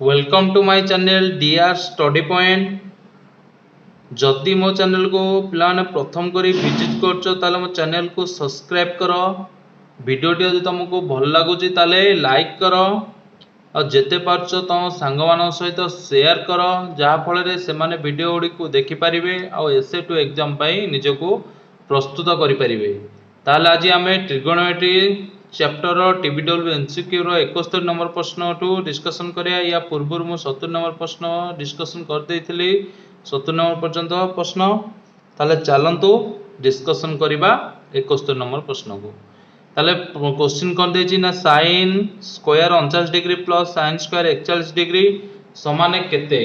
Welcome to my channel D R study point. जदि मो channel को पिलाने प्रथम करी विजिट करछो ताले मो चैनल को सब्सक्राइब करो। वीडियोटी यदि तुमको भल लगुची ताले लाइक करो और जेते पारछो तुम सांग मान सहित शेयर करो जहा फल रे से माने वीडियो गुडी को देखि परिबे और एसए टू एग्जाम पई निजको प्रस्तुत करि परिबे। ताले आज आमे ट्रिगोनोमेट्री चैप्टर टीबीडब्ल्यू एमसीक्यू रो 71 नंबर प्रश्न टू डिस्कशन करिया। या पूर्व मु 70 नंबर प्रश्न डिस्कशन कर देइथिली 70 नंबर पर्यंत प्रश्न। ताले चलंतु डिस्कशन करिबा 71 नंबर प्रश्न को। ताले क्वेश्चन कर देछि ना sin square 49 degree plus sin square 41 degree समान केते।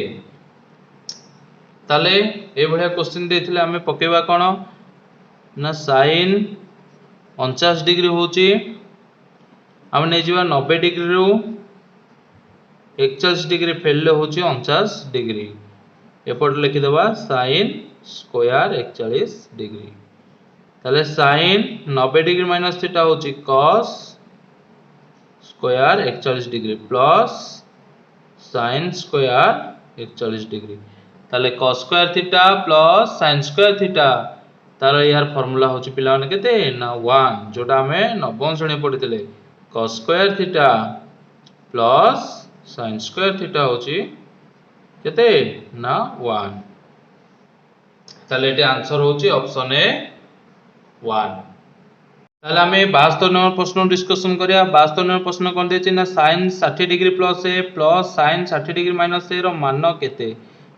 ताले ए भलिया क्वेश्चन देथिले हमें पकेबा कोन ना sin 49 डिग्री होची हम नहीं जीवा 90 डिग्री रु 41 डिग्री फेलले होची 49 डिग्री। एपट लिखि देबा sin स्क्वायर 41 डिग्री। ताले sin 90 डिग्री माइनस थीटा होची cos square 41 degree plus sin square 41 degree. ताले cos square theta plus sin square theta तार यार फार्मूला होची पिला माने केते ना 1 जोटा हमें नवम श्रेणी पढ़ितले। cos square theta plus sin square theta होची केते ना 1। ताले एटे आंसर होची ऑप्शन ए 1। ताले हमें 72 नंबर प्रश्न डिस्कशन करिया। 72 नंबर प्रश्न कोन देछि ना sin 60 डिग्री प्लस ए प्लस sin 60 डिग्री माइनस ए रो मान केते।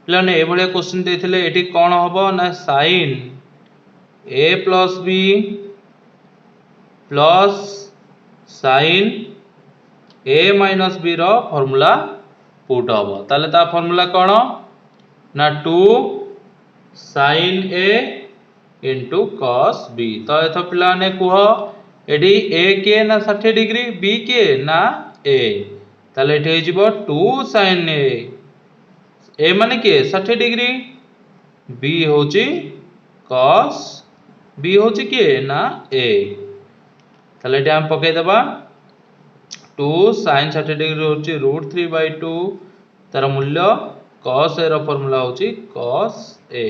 पिलाने ए भलिया क्वेश्चन देथिले एठी कोन हबो ना sin a plus b plus sin a minus b रो फार्मूला पुट हबो। ताले ता फार्मूला कोन ना 2 sin a into cos b। तो एथ पिलाने कुह एडी a के ना 60 डिग्री b के ना a। ताले एठी हिजबो 2 sin a माने के 60 डिग्री b होची cos b होची के ना a। ताले एठी हम पके देबा 2 sin 60 डिग्री होची √3/2 तार मूल्य cos a रो फार्मूला होची cos a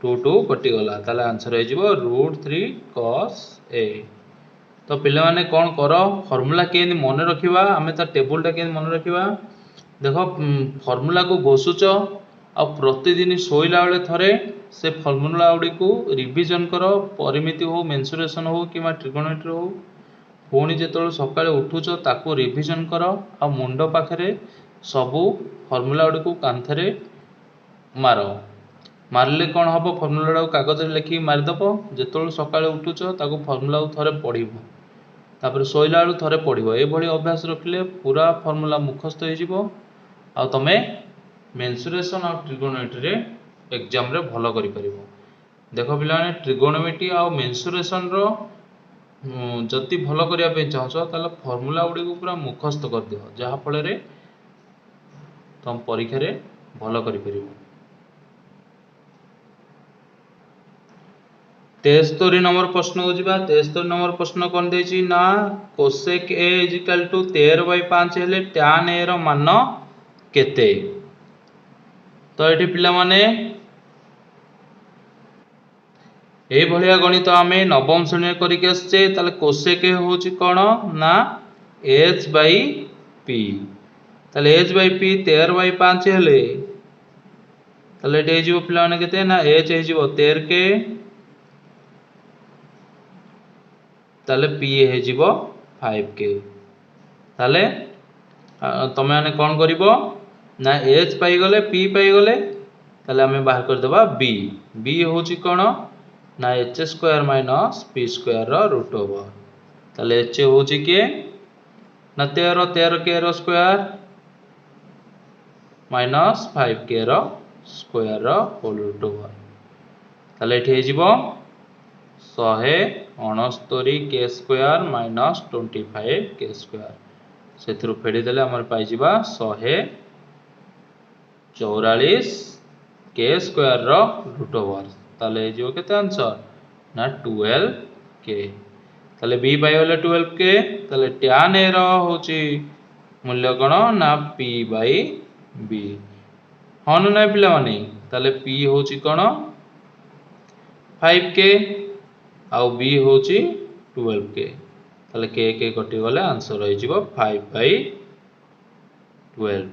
2 कटि गला। ताले आंसर हे जिवो √3 cos a। तो पिले माने कोन करो फार्मूला केन मन रखिबा हमें ता टेबल टा केन मन रखिबा। देखो फार्मूला को घोषुचो आ प्रतिदिन सोइला बेले थरे से फार्मूला उडी को रिवीजन करो। परिमिति हो मेंसुरेशन हो कि ट्रिगोनोमेट्री हो पुणी जेतल सकाळे उठुचो ताको रिवीजन करो आ मुंड पाखरे सबु फार्मूला उडी को कांथरे मारो। मारले कोन हबो फार्मूला को कागज रे लिखि मार दबो। जेतल सकाळे उठुचो ताको फार्मूला को थरे पढिबो तापर सोइला बेले थरे पढिबो। ए भली अभ्यास रखले पूरा फार्मूला मुखस्त हो जिवो आ तमे मेंसुरेशन और ट्रिगोनोमेट्री रे एग्जाम रे भलो करि परिबो। देखो पिला ने ट्रिगोनोमेट्री और मेंसुरेशन रो जति भलो करिया पे चाहछो ताले फार्मूला उडी को पूरा मुखस्त कर दियो जहा फल रे तुम परीक्षा रे भलो करि परिबो। 73 नंबर प्रश्न हो जिबा। 73 नंबर प्रश्न कोन देछि ना cosec a = 13/5 हेले tan a रो मान केते। तो एठी पिला माने ए भलिया गणित आमे नवम श्रेणी करिके आछे। ताले cosec होची कोन ना h/p। ताले h/p 13/5 हेले ताले एठी जिवो पिला माने केते ना h हे जिवो 13 के ताले p हे जिवो 5 के। ताले तमे माने कोन करिवो ना h पाई गले p पाई गले ताले हमें बाहर कर देबा b। b होची कोन ना h square minus p square रो रूट ओवर। ताले h होची के ना 13 के रो स्क्वायर माइनस 5 के रो square rho whole root over. ताले एठी जिवो 169 के स्क्वायर माइनस 25 के स्क्वायर सेथरु फेडी देले हमर पाई जिबा 144 के स्क्वायर रो रूट ओवर। ताले जो केते आंसर ना 12 के। ताले b पाई गले 12 के। ताले tan a रो होची मूल्य कोन ना p/12 बी हाँ ना ना पिला माने ताले पी होची कोन 5k आउ बी होची 12k ताले के कटि गले आंसर हो जिवो 5/12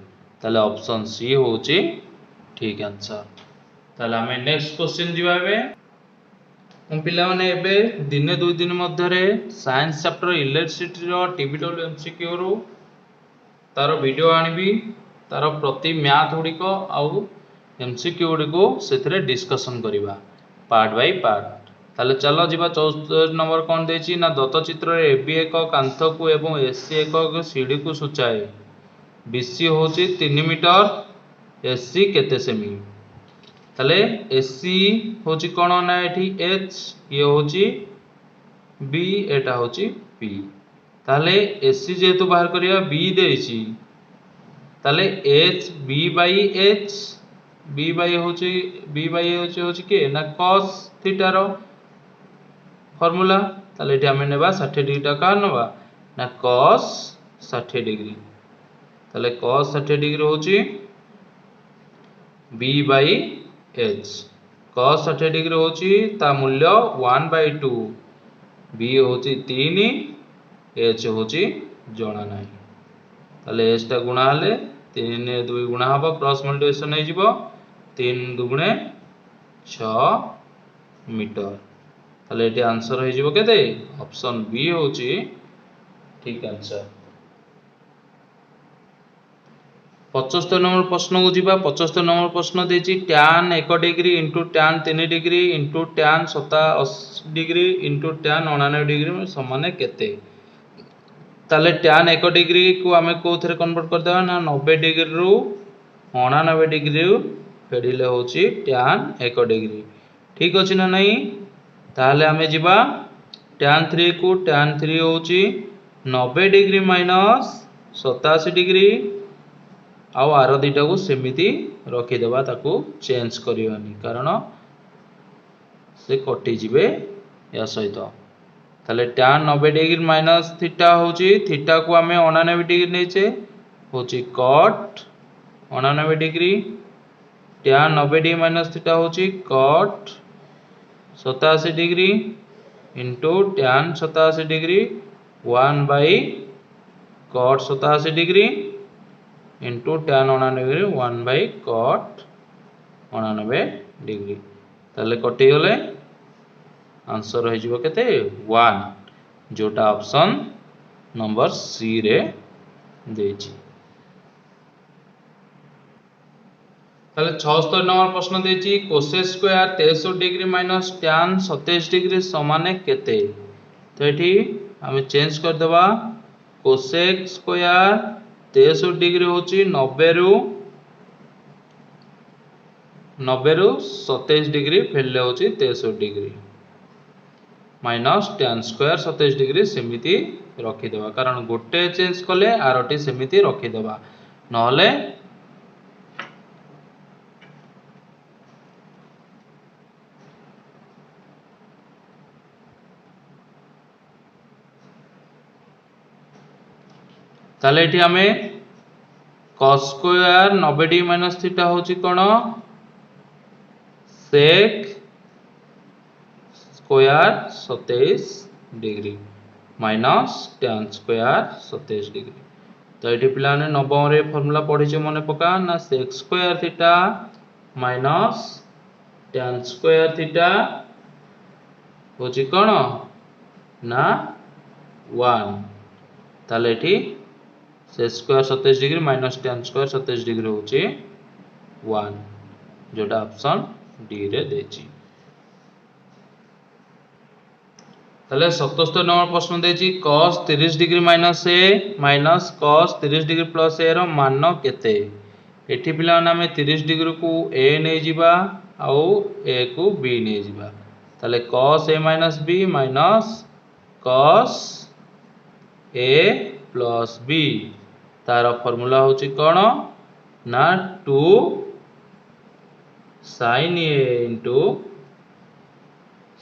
ताले ऑप्शन सी होची ठीक आंसर। ताले हमें नेक्स्ट क्वेश्चन जीवा बे पिला माने एबे दिने 2 दिन मध्य रे साइंस चैप्टर इलेक्ट्रिसिटी रो टीबीडब्ल्यू एमसीक्यू रो तार वीडियो आनिबी तार प्रति मैथ गुडी को आउ एमसीक्यू गुडी को सेथरे डिस्कशन करिबा पार्ट बाय पार्ट। ताले चलो जीवा 74 नंबर कोन देची ना दत्त चित्र रे एबी एक कांथ को एवं एसी एक सीढ़ी को सूचाए बीसी होची 3 मीटर एसी केते सेमी ताले एसी होची कोन ना एठी एच ये होची बी एटा होची पी ताले एसी जेतु बाहर करिया बी देची ताले H B by H B by होची के ना cos थीटा रो फार्मूला ताले एठी हमें नेबा 60 डिग्री टा का नबा ना cos 60 डिग्री ताले cos 60 डिग्री होची b by h cos 60 degree होची ता मूल्य 1/2 b होची 3 h होची जणा नाही ताले h टा गुणा हले 3 ने 2 गुणा हबो क्रॉस मल्टीप्लिकेशन हे जिवो 3 दुगुणे 6 मीटर ताले एटी आंसर हे जिवो केते ऑप्शन बी होची ठीक आंसर। 75 नंबर प्रश्न को जीवा 75 नंबर प्रश्न देची tan 1 degree into tan 3 degree into tan 87 degree into tan 99 degree समान केते ताले tan 1 डिग्री को हमें कोथरे कन्वर्ट कर देबा ना 90 डिग्री रु 99 डिग्री फेडिले होची tan 1 डिग्री ठीक अछि ना नहीं ताले हमें जीवा tan 3 को tan 3 होची 90 डिग्री माइनस 87 डिग्री आउ आर दीटा को सेमिति रखी देबा ताको चेंज करिवानी कारण से कटि जिवे या सहित ताले tan 90 डिग्री माइनस थीटा होची थीटा को हमें 99 डिग्री नेचे होची cot 99 degree tan 90 degree minus theta होची cot 87 degree into tan 87 degree 1 by cot 87 degree into tan 99 degree 1 by cot 99 degree ताले कटि गले आंसर हो जिवो केते 1 जोटा ऑप्शन नंबर सी रे देची। ताले 76 नंबर प्रश्न देची cosec square 63 degree minus tan 27 degree समान केते तो एठी हमें चेंज कर देबा कोसेक स्क्वायर 63 डिग्री होची 90 रु 27 डिग्री फेलले होची 63 degree minus tan square 27 degree सेमिति रखी देबा कारण गोटे चेंज कले आरटी सेमिति रखी देबा नहले ताले एठी हमें cos square 90 degree minus theta होची कोन sec square 27 degree minus tan square 27 degree तो एठी पिला ने नवम रे फार्मूला पढिचे मने पका ना sec square theta minus tan square theta होची कोन ना 1 ताले एठी से square 27 degree minus tan square 27 degree होची 1 जोटा ऑप्शन डी रे देची। ताले 77 नंबर प्रश्न देची cos 30 degree minus a minus cos 30 degree plus a रो मान केते एठी पिला नामे 30 डिग्री को a नै जिबा आउ a को b नै जिबा ताले cos a minus b minus cos a plus b तार फार्मूला होची कोन ना 2 sin a into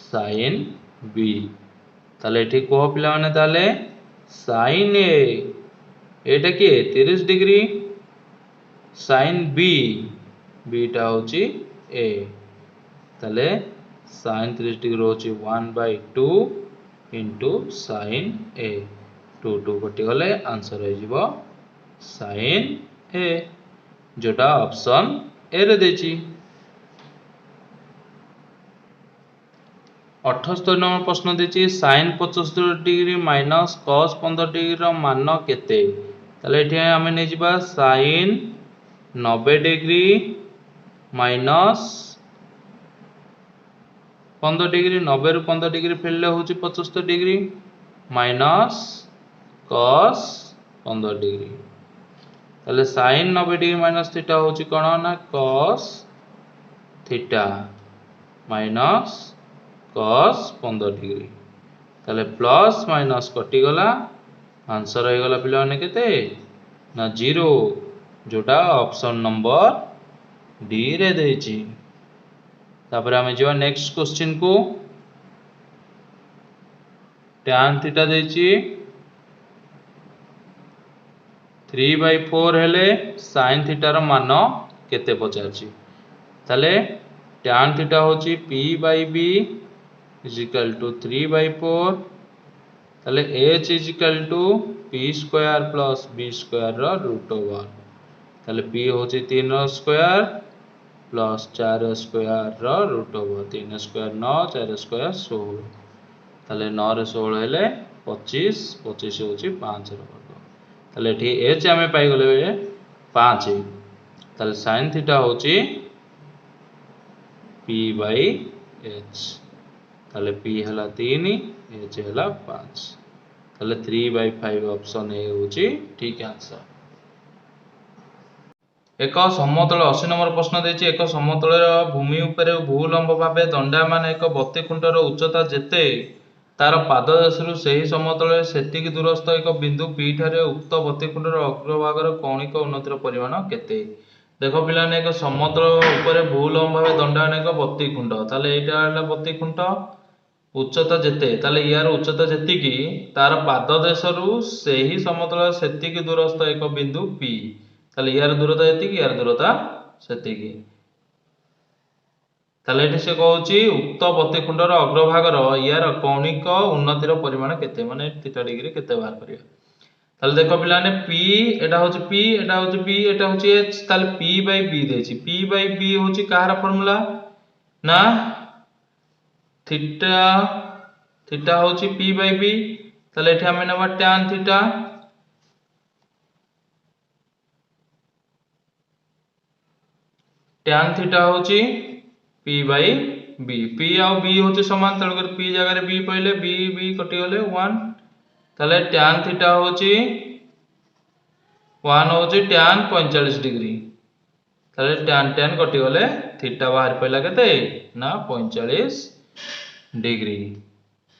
sin b ताले एठी को पिला माने ताले sin a एटा के 30 डिग्री sin b टा होची a ताले sin 30 डिग्री होची 1/2 इंटू sin a 2 कटि गले आंसर हो जिवो sin a जोटा ऑप्शन ए रे देची। 78 नंबर प्रश्न देची sin 75 degree minus cos 15 degree रो मान केते ताले एठी हमें नै जिबा sin 90 डिग्री माइनस 15 डिग्री 90 रु 15 डिग्री फेलले होची 75 डिग्री माइनस cos 15 डिग्री ताले sin 90 डिग्री माइनस थीटा होची कोन ना cos theta minus cos 15 degree ताले प्लस माइनस कटि गला आंसर हो गला पिला ने केते ना 0 जोटा ऑप्शन नंबर डी रे देची। तापर हमें जो नेक्स्ट क्वेश्चन को tan थीटा देची 3/4 हेले sin थीटा रो मान केते पचारची ताले tan थीटा होची p/b = 3/4 ताले h = p square plus b square रो रूट ओवर ताले p होची 3 रो स्क्वायर प्लस 4 स्क्वायर रो रूट ओवर 3 स्क्वायर 9 4 स्क्वायर 16 ताले 9 रे 16 हेले 25 25 होची 5 रो वर्ग ताले एठी h हमें पाई गले 5 ताले sin थीटा होची p/h ताले p हला 3 h हला 5 ताले 3/5 ऑप्शन ए होची ठीक आंसर। एक समतल 80 नंबर प्रश्न देछि एक समतल भूमि उपरे भूलंब भावे दंडायमान एक बत्तीखुंटर उच्चता जेते तार पाददेशरु सही समतल सेतिक दूरस्थ एक बिंदु P ठारे उक्त बत्तीखुंटर अग्रभागर कौणिक उन्नतिर परिमाण केते देखो पिलाने एक समतल उपरे भूलंब भावे दंडायमान एक बत्तीखुंड ताले एटा हला बत्तीखुंड उच्चता जेते ताले यार उच्चता जेतिकी तार पाददेशरु सही समतल सेतिक दूरस्थ एक बिंदु P ताले यार दूरता जेतिकी यार दूरता सेतिकी ताले एठी से कहूची उक्त बत्तीखुंडर अग्रभागर यार कौणिक उन्नतिर परिमाण केते माने थीटा डिग्री केते बाहर करिया ताले देखो पिलाने p एटा होची p एटा होची b एटा होची h ताले p/b देची p/b होची कहार फार्मूला ना थीटा थीटा होची p/b ताले एठी हमें नबा tan थीटा tan थीटा होची p/b p और b होची समान तण कर p जगह रे b पहिले b कटि गले 1 ताले tan थीटा होची 1 होची tan 45 डिग्री ताले tan कटि गले थीटा बाहर पइला केते ना 45 डिग्री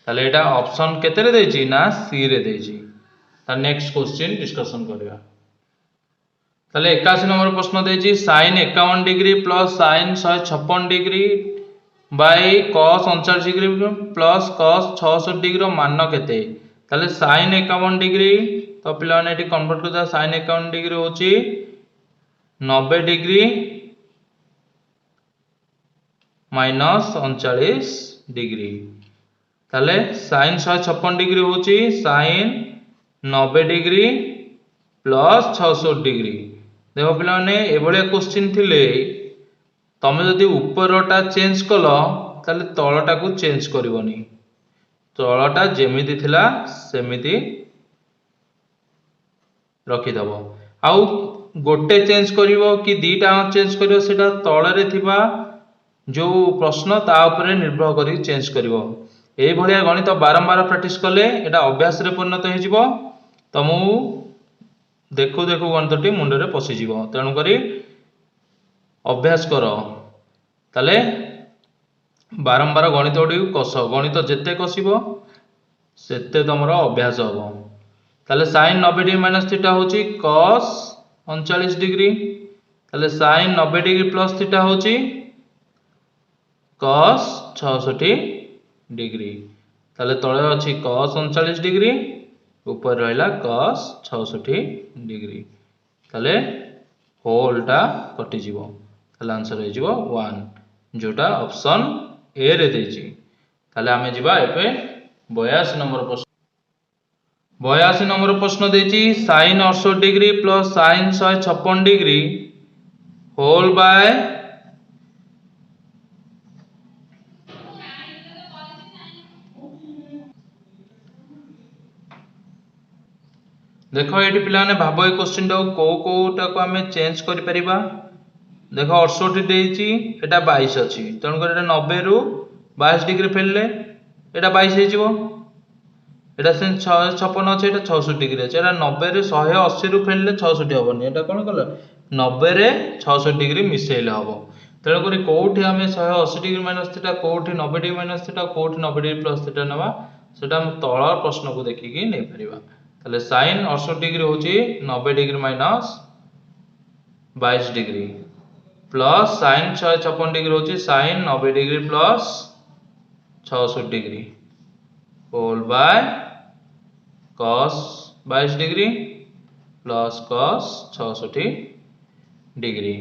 ताले एटा ऑप्शन केते रे देची ना सी रे देची ता नेक्स्ट क्वेश्चन डिस्कशन करिया ताले 81 नंबर प्रश्न देची sin 51 degree plus sin 156 degree by cos 39 degree plus cos 66 degree रो मान केते ताले sin 51 डिग्री तो पिला ने एटी कन्वर्ट कर sin 51 डिग्री होची 90 डिग्री माइनस 39 डिग्री ताले sin 156 डिग्री होची sin 90 डिग्री प्लस 66 डिग्री देखो पिला ने एभले क्वेश्चन थिले तमे जदि ऊपरटा चेंज कलो ताले तळटा को चेंज करबोनी तळटा जेमिति थिला सेमिति रखि दबो आउ गोटे चेंज करिवो कि दीटा चेंज करिवो सेटा तळे रे थिबा जो प्रश्न ता ऊपर निर्भर करी चेंज करिवो एई भलिया गणित बारंबार प्रैक्टिस कले एटा अभ्यास रे परिणत हो जिवो तमु देखु देखु गणितटी मुंड रे पसि जिवो तेनु करी अभ्यास करो ताले बारंबार गणित ओडी कस गणित जेते कसिबो सेते तमरो अभ्यास हबो ताले sin 90 डिग्री माइनस थीटा होची cos 39 डिग्री ताले sin 90 डिग्री प्लस थीटा होची cos 66 डिग्री ताले तळे अछि cos 39 डिग्री ऊपर रहला cos 66 डिग्री ताले होलटा कटिज ताले आंसर हो 1 जोटा ऑप्शन ए रे देछि ताले आमे जिबा एपे 82 नंबर प्रश्न 82 नंबर प्रश्न देछि sin 68 degree plus sin 156 degree whole by देख ये पे भाव ये क्वेश्चन कौटा को आम चेंज कर देख 68 देती एटा 22 अच्छी तेणुकर 90 रु 22 डिग्री फेरले एटा 22 हो एटा से 56 अच्छे 66 डिग्री अच्छे 90 रे 180 रु फेरले 66 हेनी एटा कौन कल 90 रे 66 डिग्री मिसेले हम तेणुक कौटी आम 180 डिग्री माइनस थीटा कौटी 90 डिग्री माइनस थीटा कौटी 90 डिग्री प्लस थीटा ना से तल प्रश्न को देखिकी नहीं पार ताले sin 68 डिग्री होची 90 degree minus 22 degree plus sin 156 degree होची sin 90 degree plus 66 degree whole by cos 22 degree plus cos 66 degree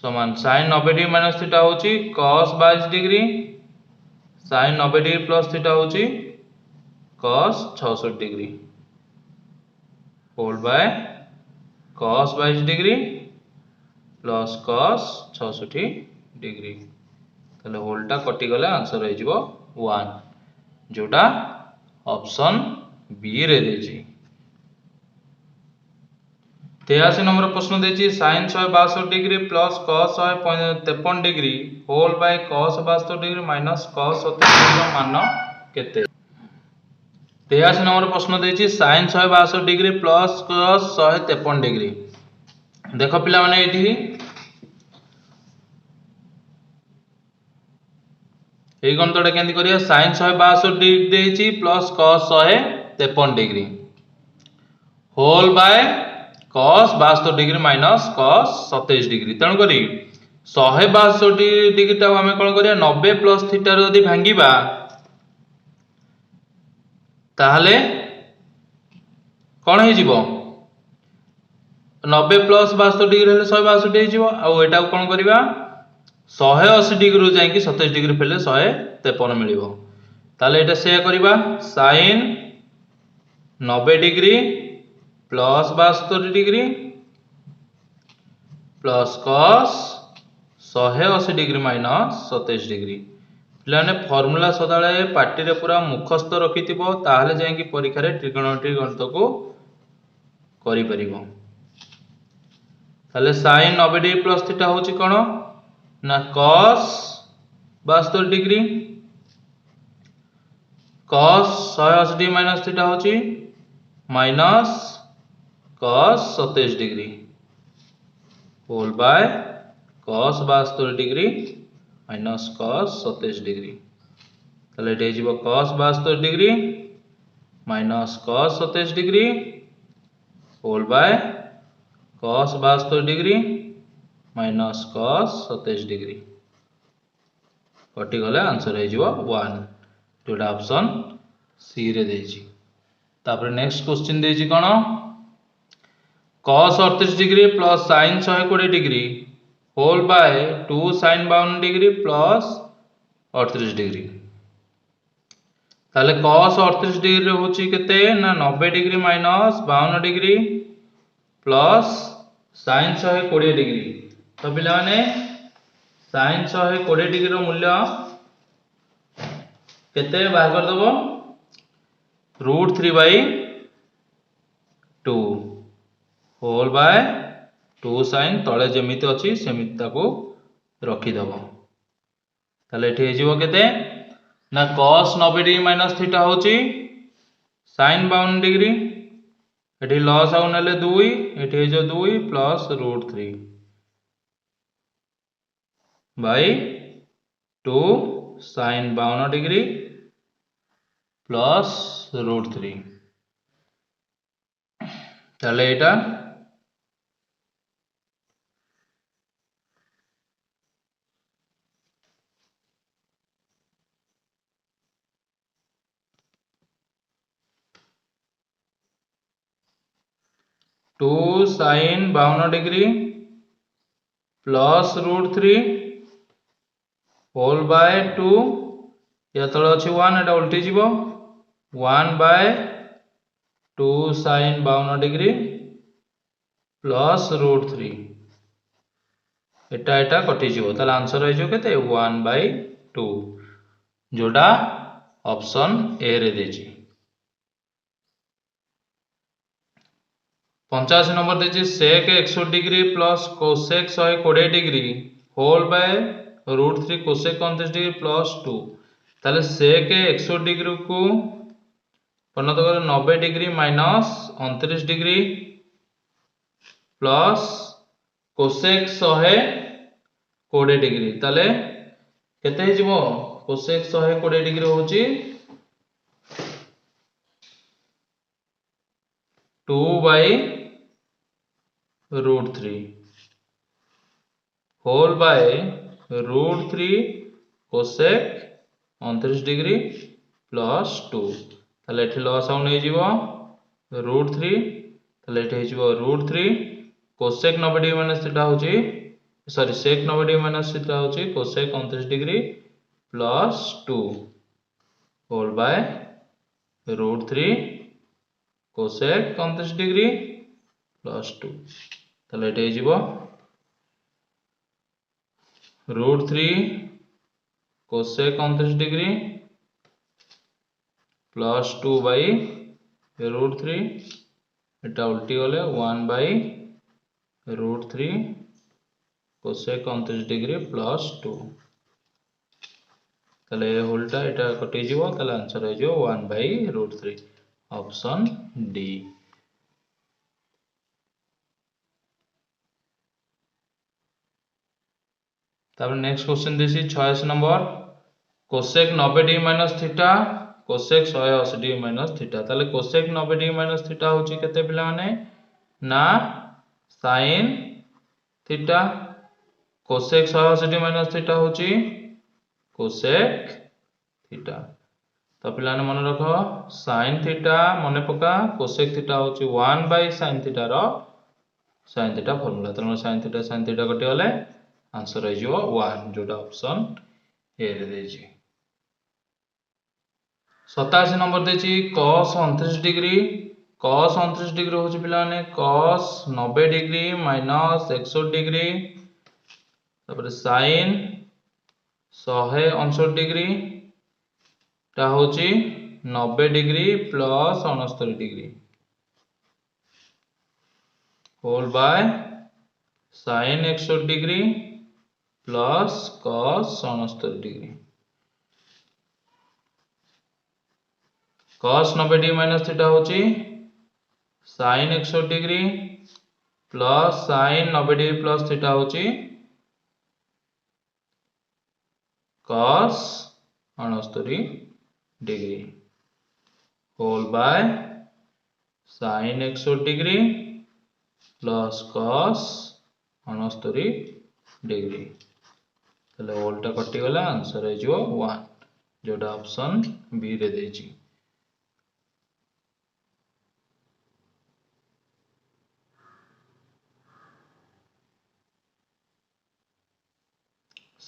समान sin 90 डिग्री माइनस थीटा होची cos 22 degree sin 90 degree plus theta होची cos 66 degree whole by cos 22 degree plus cos 66 degree ताले होलटा कटि गले answer हो जिवो 1 जोटा ऑप्शन बी रे देछि 83 नंबर प्रश्न देछि sin 162 degree plus cos 153 degree whole by cos 62 degree minus cos 37 degree मान केते 83 नंबर प्रश्न देछि sin 162 degree plus cos 153 degree देख पिला माने एठी एई गणितटा केंति करिया sin 162 डिग्री देछि plus cos 153 degree whole by cos 62 degree minus cos 27 degree तेणु करी 162 डिग्री टा आमे कोन करिया 90 प्लस थीटा रो यदि भांगीबा ताहले कौन हो 90 प्लस 62 डिग्री 162 हो एटा कौन करवा 180 डिग्री जाकि 27 डिग्री फेले 153 मिल ताले एटा से करवा sin 90 degree plus 62 degree plus cos 180 degree minus 27 degree पे फर्मूला सदाबले पार्टी रे पूरा मुखस्थ रखि ताहले जाकि परीक्षा रे त्रिकोणमिति गणित को करि परिबो ताले sin 90 डिग्री प्लस थीटा होची कोन ना cos 62 degree cos 180 degree minus theta होची minus cos 27 degree whole by cos 62 degree minus cos 27 degree ताले एटे जीवो cos 62 degree minus cos 27 degree whole by cos 62 degree minus cos 27 degree कटि गले answer हो जीवो 1 जोटा ऑप्शन सी रे देछि तापर नेक्स्ट क्वेश्चन देछि कोन cos 38 degree plus sin 120 degree whole by 2 sin 52 degree plus 38 degree ताले cos 38 डिग्री होची केते ना 90 degree minus 52 degree plus sin 120 degree तो पिला माने sin 120 डिग्री रो मूल्य केते बाहर कर दबो √3/2 होल बाय 2 sin तले जेमिति अछि सेमिति ताको रखि दबो ताले एठी हेजिवो केते ना cos 90 डिग्री माइनस थीटा होची sin 52 डिग्री एठी लॉस आउ नेले 2 एठी हेजो 2 plus √3 by 2 sin 52 degree plus √3 ताले एटा 2 sin 52 degree plus √3 whole by 2 या तले अछि 1 एटा उल्टी जीवो 1 बाय 2 sin 52 डिग्री प्लस √3 एटा एटा कटि जीवो ताले आंसर हो जो केते 1 बाय 2 जोडा ऑप्शन ए रे देछि। 85 नंबर देछि sec 100 degree plus cosec 120 degree whole by √3 cosec 29 degree plus 2 ताले सेक 100 डिग्री को परिणत कर 90 degree minus 29 degree plus cosec 120 degree ताले केते हिजबो कोसेक 120 डिग्री होची 2 by √3 whole by √3 cosec 29 degree plus 2 ताले एठी लॉस आउट नै जीवो √3 ताले एठी हिजबो √3 कोसेक 90 डिग्री माइनस थीटा होची sorry sec 90 degree minus theta होची cosec 29 degree plus 2 whole by √3 cosec 29 degree plus 2 ताले एठी हिजबो √3 कोसेक 29 डिग्री प्लस 2 बाय √3 एटा उल्टी गले 1 बाय √3 कोसेक 29 डिग्री प्लस 2 ताले होलटा एटा कटि जीवो ताले आंसर हो जो 1 बाय √3 ऑप्शन डी। तापर नेक्स्ट क्वेश्चन देसी 86 number cosec 90 degree minus theta cosec 180 degree minus theta ताले कोसेक 90 डिग्री माइनस थीटा होची केते पिला माने ना sin theta cosec 180 degree minus theta होची कोसेक थीटा तो पिला ने मन रखो sin थीटा मने पका कोसेक थीटा होची 1 by sin theta rho sin theta formula तो sin थीटा कटि गले आंसर है जो 1 जोटा ऑप्शन ए रे देछि। 87 नंबर देछि cos 29 डिग्री cos 29 डिग्री होछि पिला ने cos 90 डिग्री माइनस 160 डिग्री तापर sin 159 डिग्री ता होछि 90 degree plus 69 degree whole by sin 160 degree plus cos 69 degree cos 90 degree minus theta होची sin 160 degree plus sin 90 degree plus theta होची cos 69 degree whole by sin 160 degree plus cos 69 degree ताले होलटा कटि गला answer है जो 1 जोटा option B रे देछि।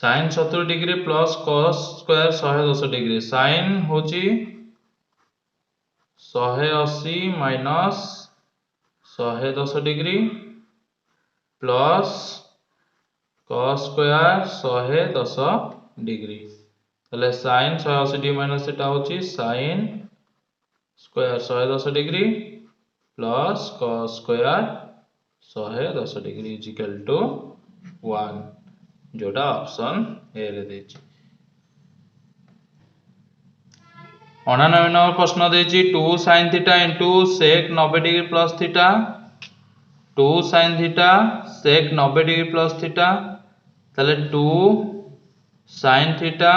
sin 70 degree plus cos square 110 degree sin होची 180 minus 110 degree plus cos square 110 degree ताले sin 180 डिग्री माइनस थीटा होची sin square 110 degree plus cos square 110 degree is equal to 1 जोटा ऑप्शन ए रे देछि। 99 number प्रश्न देछि 2 sin theta into sec 90 degree plus theta 2 sin theta sec 90 degree plus theta ताले 2 sin theta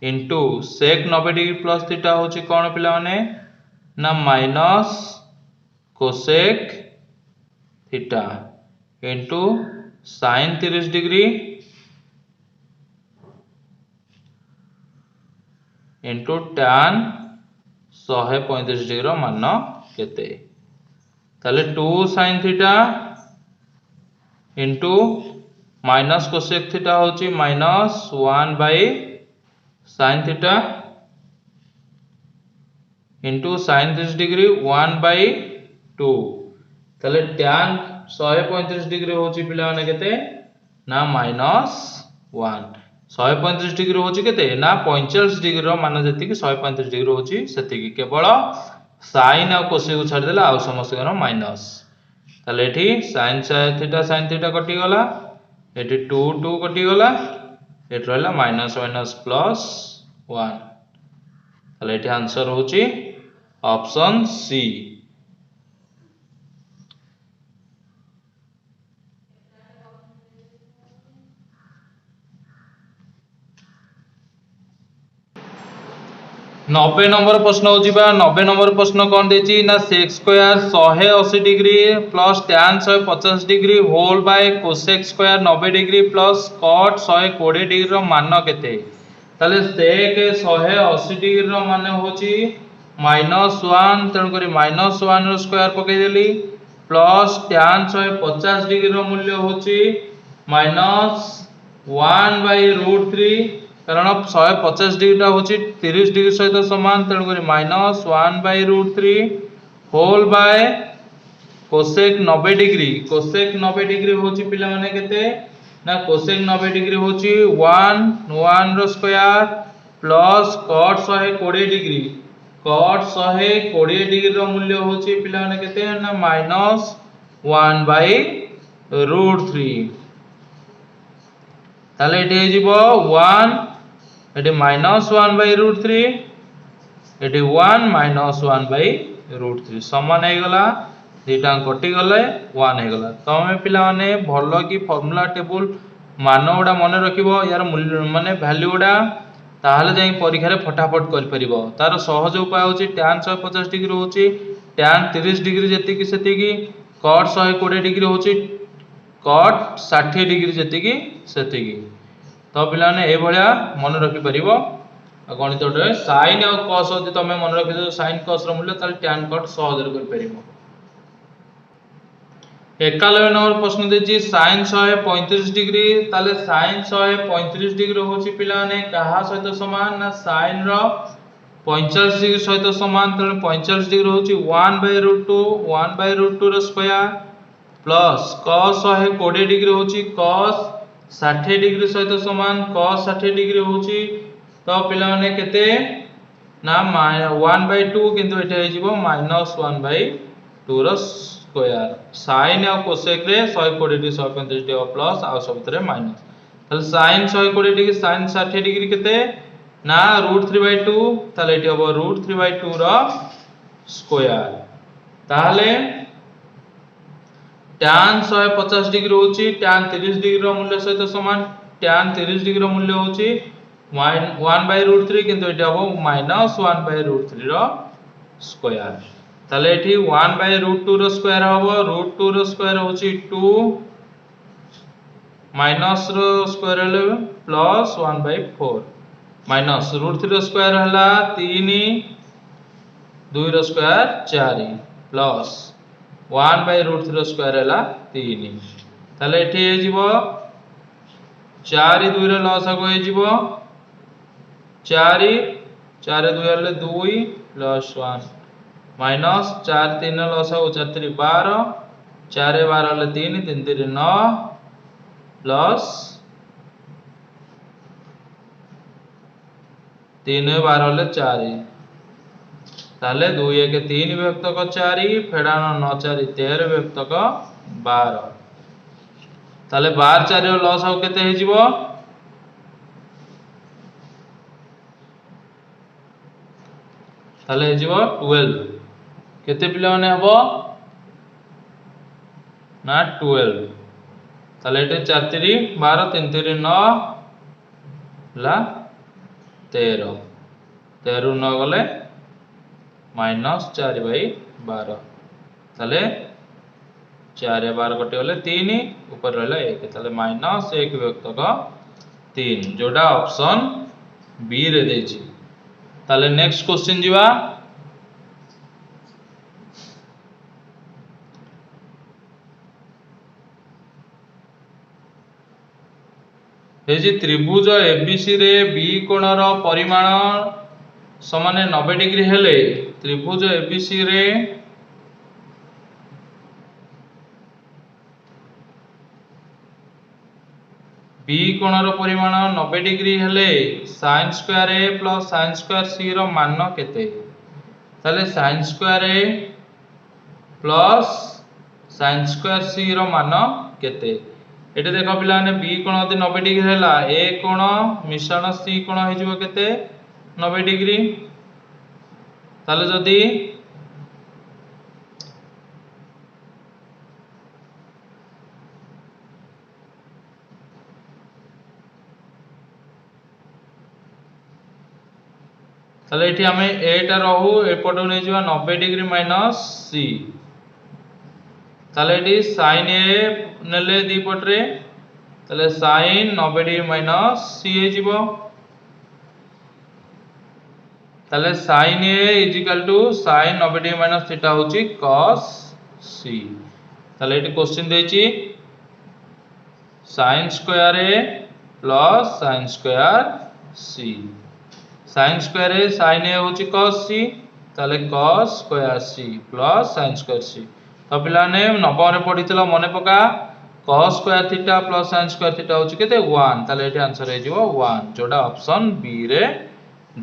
into sec 90 degree plus theta होची कोन पिला माने ना minus cosec theta into sin 30 degree into tan 135 degree मान केते ताले 2 sin theta into minus cosec theta होची minus 1 by sin theta into sin 30 degree 1 by 2 ताले tan 135 डिग्री होची पिला माने केते ना माइनस 1 135 डिग्री होची केते ना 45 डिग्री रो मान जति कि 135 डिग्री होची सेति कि केवल sin और cos को छाड़ देला आ समस्त गनो माइनस ताले एठी sin थीटा कटि गला एठी 2 2 कटि गला एठी रहला माइनस माइनस प्लस 1 ताले एठी आंसर होची ऑप्शन सी। 90 नंबर प्रश्न हो जिबा 90 नंबर प्रश्न कौन देची ना sec square 180 degree plus tan 150 degree whole by cosec square 90 degree plus cot 120 degree रो मान केते ताले sec 180 डिग्री रो मान होची -1 तण करी -1 रो स्क्वायर पके देली प्लस tan 150 डिग्री रो मूल्य होची -1 बाय √3 कारण 150 डिग्री टा होची 30 डिग्री सहित समान तेणु करी -1 by √3 whole by cosec 90 degree होची पिला माने केते ना कोसेक 90 डिग्री होची 1 रो स्क्वायर प्लस cot 120 डिग्री रो मूल्य होची पिला माने केते ना -1 बाय √3 ताले एठी हे जिवो 1 एठी -1 बाय √3 एठी 1 -1 बाय √3 समान हे गला दुटा कटि गले 1 हे गला तमे पिला माने भलो की फार्मूला टेबल मान उडा मन रखिबो यार मूल्य माने वैल्यू उडा ताहले जाई परीक्षा रे फटाफट कर परिबो तार सहज उपाय होची tan 150 डिग्री होची tan 30 डिग्री जेति की सेति की cot 120 डिग्री होची cot 60 डिग्री जेति की सेति की तो पिला ने ए भलिया मन रखि परिबो गणित रे sin और cos यदि तमे मन रखि दो sin cos रो मूल्य ताले tan cot सहज रे कर परिबो। 91 नंबर प्रश्न देची sin 135 डिग्री ताले sin 135 डिग्री होची पिला ने कहा सहित समान ना sin रो 45 डिग्री सहित समान तने 45 डिग्री होची 1 by √2 row square plus cos 120 degree होची cos 60 डिग्री सहित समान cos 60 डिग्री होची तो पिला माने केते ना 1 बाय 2 किंतु एटा हे जिवो -1 बाय 2 रो स्क्वायर sin और cosec रे 120 डिग्री 135 डिग्री प्लस आ सबतरे माइनस ताले sin 120 डिग्री sin 60 डिग्री केते ना √3/2 ताले एटी हबो √3/2 रो स्क्वायर ताले tan 150 डिग्री होची tan 30 डिग्री रो मूल्य सहित समान tan 30 डिग्री रो मूल्य होची 1 बाय √3 किंतु एटा हबो -1 बाय √3 रो स्क्वायर ताले एठी 1 बाय √2 रो स्क्वायर हबो √2 रो स्क्वायर होची 2 माइनस रो स्क्वायर हले प्लस 1 बाय 4 माइनस √3 रो स्क्वायर हला 3 2 रो स्क्वायर 4 प्लस 1 बाय √3 रो स्क्वायर हला 3 ताले एठी हे जिवो 4 2 रो लॉस को हे जिवो 4 2 हले 2 प्लस 1 माइनस 4 3 लॉस हो 4 3 12 4 12 हले 3 3 3 9 प्लस 3 12 हले 4 ताले 2 1 3 विभक्त को 4 फेडानो 9 4 13 विभक्त को 12 ताले 12 4 रो लॉस हो केते हे जिवो ताले हे जिवो 12 केते पिला माने हबो ना 12 ताले एटे 4 3 12 3 3 9 ला 13 13 9 गले -4 बाय 12 ताले 4 12 कटे गले 3 ऊपर रहला 1 ताले -1 विभक्त को 3 जोडा ऑप्शन बी रे देछि ताले नेक्स्ट क्वेश्चन जीवा हे जी त्रिभुज एबीसी रे बी कोणर परिमाण समान 90 डिग्री हेले त्रिभुज एबीसी रे बी कोणर परिमाण 90 डिग्री हेले sin square A plus sin square सी रो मान केते ताले sin square A plus sin square सी रो मान केते एटे देखो पिला ने बी कोण यदि 90 डिग्री हैला ए कोण मिश्रण सी कोण हो जिवो केते 90 डिग्री ताले जदी ताले एठी हमें ए टा रहू एपटो नै जिवा 90 डिग्री माइनस सी ताले एठी sin ए नेले दी पटरे ताले sin 90 डिग्री माइनस सी हे जिवो ताले sin A is equal to sin 90 degree minus theta होची cos सी ताले एठी क्वेश्चन देची sin square A plus sin square C sin square A sin A होची cos सी ताले cos square C plus sin square C तो पिला ने नवम रे पढितला मने पका cos square theta plus sin square theta होची केते 1 ताले एठी आंसर हे जिवो 1 जोडा ऑप्शन बी रे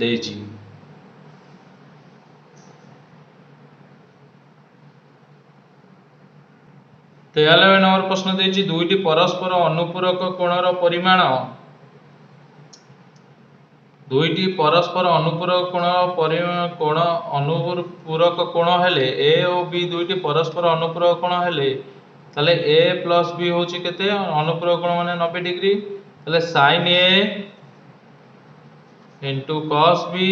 देची। तो 11 नंबर प्रश्न देची दुईटी परस्पर अनुपूरक कोणर परिमाण दुईटी परस्पर अनुपूरक कोण अनुपूरक कोण हेले ए और बी दुईटी परस्पर अनुपूरक कोण हेले ताले ए प्लस बी होची केते अनुपूरक कोण माने 90 डिग्री ताले sin A into cos B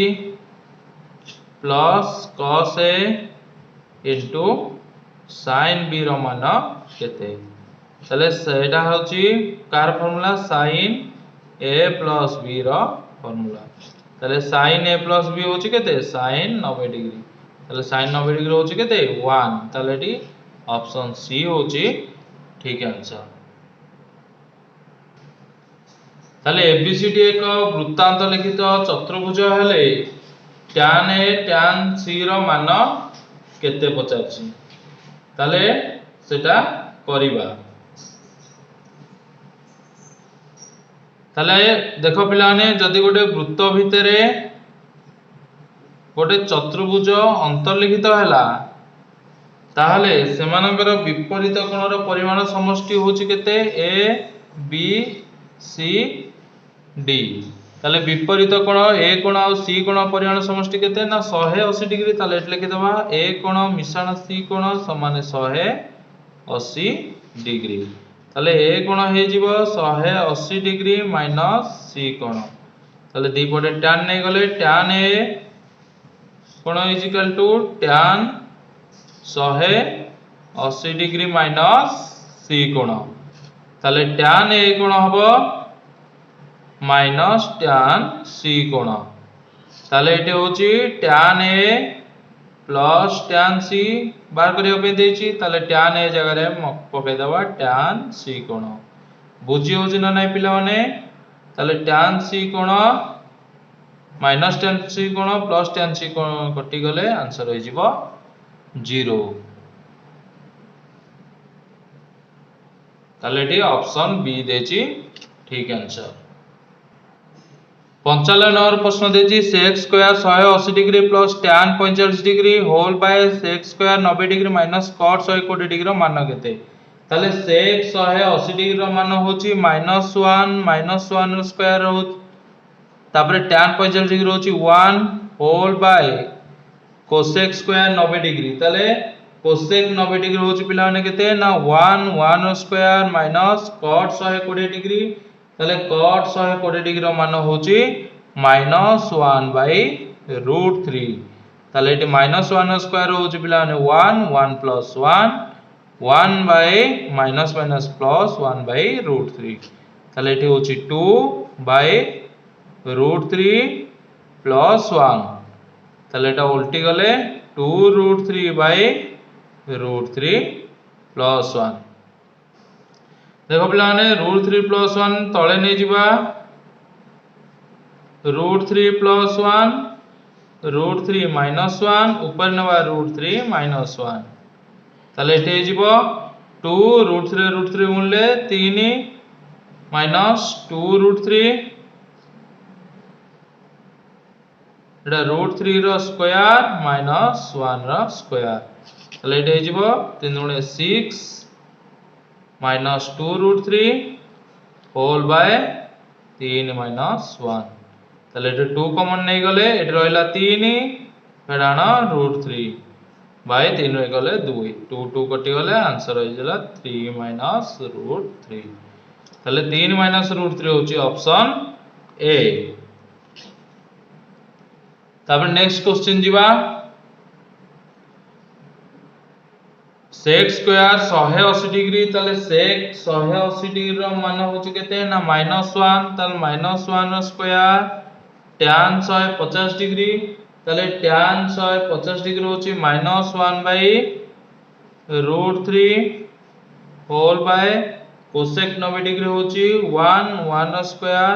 plus cos A into sin B रो मान केते ताले सेटा होची कार formula sin A plus B रो फार्मूला ताले sin a प्लस b होची केते sin 90 डिग्री ताले sin 90 डिग्री होची केते 1 ताले टी ऑप्शन सी होची ठीक आंसर। ताले एबीसीडी एक वृत्तांत लिखित चतुर्भुज हेले tan a tan c रो मान केते पचारची ताले सेटा करिबा ताले देखो पिलाने जदि गोटे वृत्त भितरे गोटे चतुर्भुज अंतर्लिखित हैला ताहले सेमानकर विपरीत कोणर परिमाण समष्टि होची केते ए बी सी डी ताले विपरीत कोण ए कोण और सी कोण परिमाण समष्टि केते ना 180 डिग्री ताले एट लिखि दबा ए कोण मिश्रण सी कोण समान 180 डिग्री ताले ए कोण हे जिवो 180 डिग्री माइनस सी कोण ताले दी पटे tan नै गले tan ए कोण is equal to tan 180 degree minus C कोण ताले tan ए कोण हबो माइनस tan सी कोण ताले एटे होची tan ए प्लस tan सी बार करियो पे देची ताले tan ए जगह रे पके दवा tan सी कोण बुझी होची ना नै पिला माने ताले tan सी कोण माइनस tan सी कोण प्लस tan सी कोण कटि गले आंसर होई जिवो 0 ताले टी ऑप्शन बी देची ठीक आंसर। 95 नंबर प्रश्न देची sec square 180 degree plus tan 45 degree whole by sec square 90 degree minus cot 120 degree रो मान केते ताले sec 180 डिग्री रो मान होची -1 रो स्क्वायर हो तापरे tan 45 डिग्री होची 1 whole by cosec square 90 degree ताले cosec 90 डिग्री होची पिला माने केते ना 1 रो स्क्वायर माइनस cot 120 डिग्री ताले cot 120 डिग्री रो मान होची -1 बाय √3 ताले एटी -1 रो स्क्वायर होची पिला माने 1 plus 1 by minus minus plus 1 by √3 ताले एटी होची 2 बाय √3 प्लस 1 ताले एटा उल्टी गले 2√3 बाय √3 प्लस 1 देखो पिलाने √3 + 1 तले नहीं जीवा √3 + 1 √3 - 1 ऊपर नवा √3 - 1 ताले एटे जीवो 2 √3 गुणले 3 -2 √3 एटा √3 रो स्क्वायर -1 रो स्क्वायर ताले एटे जीवो 3 × 6 -2 √3 होल बाय 3 - 1 ताले एटे 2 कॉमन नहीं गले एटे रहला 3 फेडाण √3 बाय 3 रे गले 2 2 2 कटि गले आंसर हो जाला 3 - √3 ताले 3 - √3 होची ऑप्शन ए। तापर नेक्स्ट क्वेश्चन जीवा sec स्क्वायर 180 डिग्री ताले sec 180 डिग्री रो मान होची केते ना -1 ताले -1 रो स्क्वायर tan 150 डिग्री ताले tan 150 डिग्री होची -1/√3 होल बाय cosec 90 डिग्री होची 1 रो स्क्वायर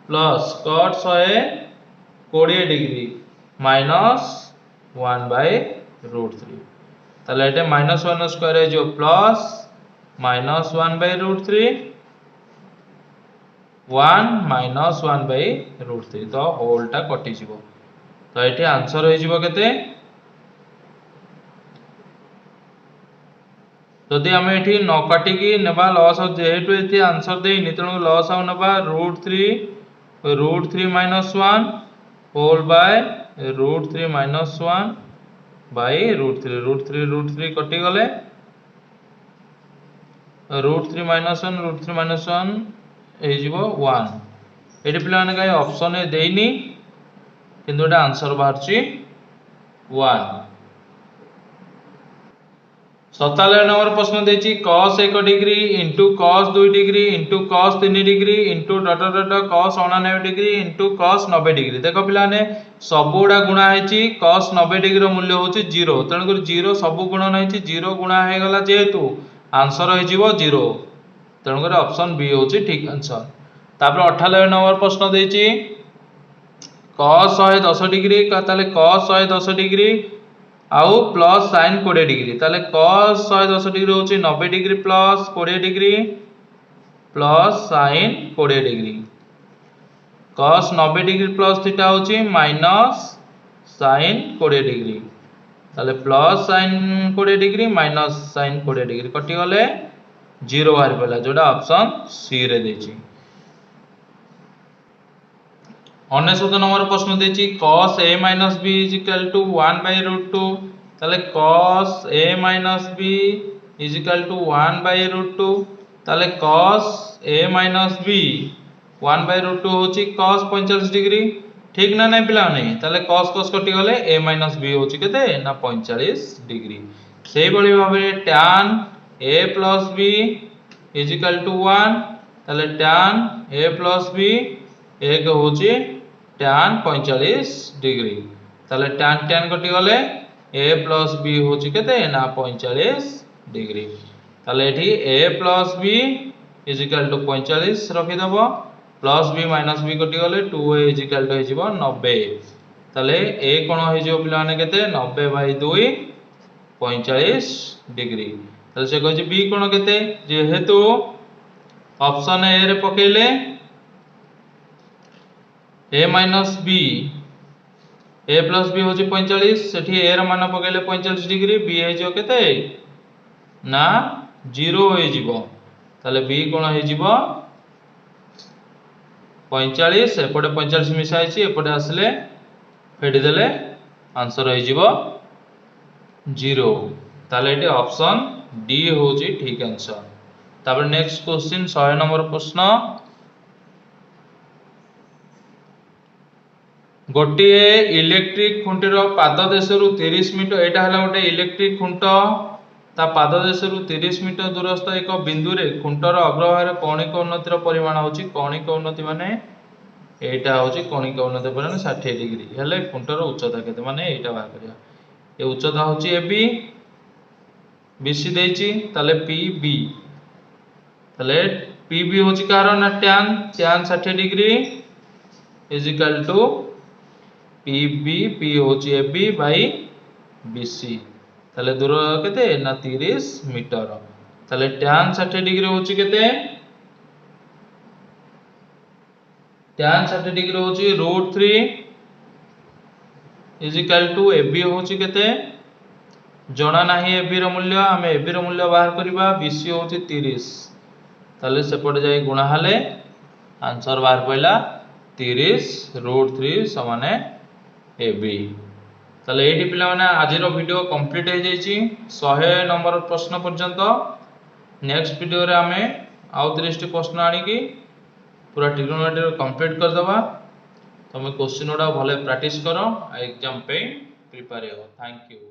प्लस cot 120 डिग्री -1/√3 ताले एटे -1 स्क्वायर है जो प्लस -1/√3 1 -1/√3 तो होलटा कटि जीवो तो एटे आंसर हो जीवो केते जदि आमे एठी न काटी की नेबा लॉस हो जेहेतु एठी आंसर देई नितणु लॉस हो नेबा √3 -1 होल बाय √3 - 1 बाय √3 कटि गले √3 - 1 ए जीवो 1 एठी पिला ने काय ऑप्शन ए देइनी किंतु एटा आंसर बाहरची 1। 97 नंबर प्रश्न देछि cos 1 degree * cos 2 degree * cos 3 degree * cos 99 degree * cos 90 degree देखो पिला ने सबुडा गुणा हेछि cos 90 डिग्री रो मूल्य होछि 0 तण कर 0 सब गुणा नहिछि 0 गुणा हे गला जेहेतु आंसर हो जीवो 0 तण कर ऑप्शन बी होछि ठीक आंसर। तापर 98 नंबर प्रश्न देछि cos 110 डिग्री ताले cos 110 डिग्री आउ प्लस sin 20 डिग्री ताले cos 110 डिग्री होछि 90 degree plus 20 degree plus sin 20 degree cos 90 degree plus theta होछि माइनस sin 20 डिग्री ताले plus sin 20 degree minus sin 20 degree कटि गले 0 बाहर पला जोटा ऑप्शन सी रे देछि। 99 नंबर प्रश्न देछि cos a - b = 1/√2 ताले cos a - b = 1/√2 ताले cos a - b 1/√2 होछि cos 45 डिग्री ठीक ना नहीं पिला नहीं ताले cos cos कटि गले a - b होछि केते ना 45 डिग्री सेही बळी भाबे tan a + b = 1 ताले tan a + b एक होछि tan 45 डिग्री ताले tan tan कटि गले a + b होछि केते ना 45 डिग्री ताले एठी a + b = 45 रखि दबो प्लस b माइनस b कटि गले 2a = हे जिवो 90 ताले a कोन हे जिवो पिला ने केते 90/2 45 डिग्री ताले से कहै b कोन केते जेहेतु ऑप्शन ए रे पकेले a minus b a plus b होची 45 सेठी a र मान पकेले 45 डिग्री b हे जो केते ना 0 हे जिवो ताले b कोन हे जिवो 45 एपटे 45 मिसाइ छि एपटे आसले फेडी देले आंसर हे जिवो 0 ताले एटी ऑप्शन डी होची ठीक आंसर। तापर नेक्स्ट क्वेश्चन 100 नंबर प्रश्न गोटे इलेक्ट्रिक खुंटीर पाद देशरु 30 मीटर एटा हला गोटे इलेक्ट्रिक खुंट ता पाद देशरु 30 मीटर दूरस्थ एक बिंदु रे खुंटर अग्रभाग कौणिक उन्नतिर परिमाण होची कौणिक उन्नति माने एटा होची कौणिक उन्नति परिमाण 60 डिग्री हेले खुंटर उच्चता केते माने एटा बाहर करिया ए उच्चता होची AB BC देची ताले PB ताले पी बी होची कार ना tan 60 degree is equal to P B P होची A B by B C ताले दूर केते ना 30 मीटर ताले tan 60 डिग्री होची केते tan 60 डिग्री होची √3 is equal to A B होची केते जणा नाही ए बी रो मूल्य हमें ए बी रो मूल्य बाहर करबा बी सी होची 30 ताले सेपटे जाई गुणा हले आंसर बाहर पइला 30 √3 समान ए बी ताले एठी पिला माने आज रो वीडियो कंप्लीट हो जाईची 100 नंबर प्रश्न पर्यंत नेक्स्ट वीडियो रे हमें आउ 30 प्रश्न आनी की पूरा ट्रिग्नोमेट्री कंप्लीट कर दबा तुम क्वेश्चन गुड़ा भले प्रैक्टिस करो एग्जाम पे प्रिपेयर हो थैंक यू।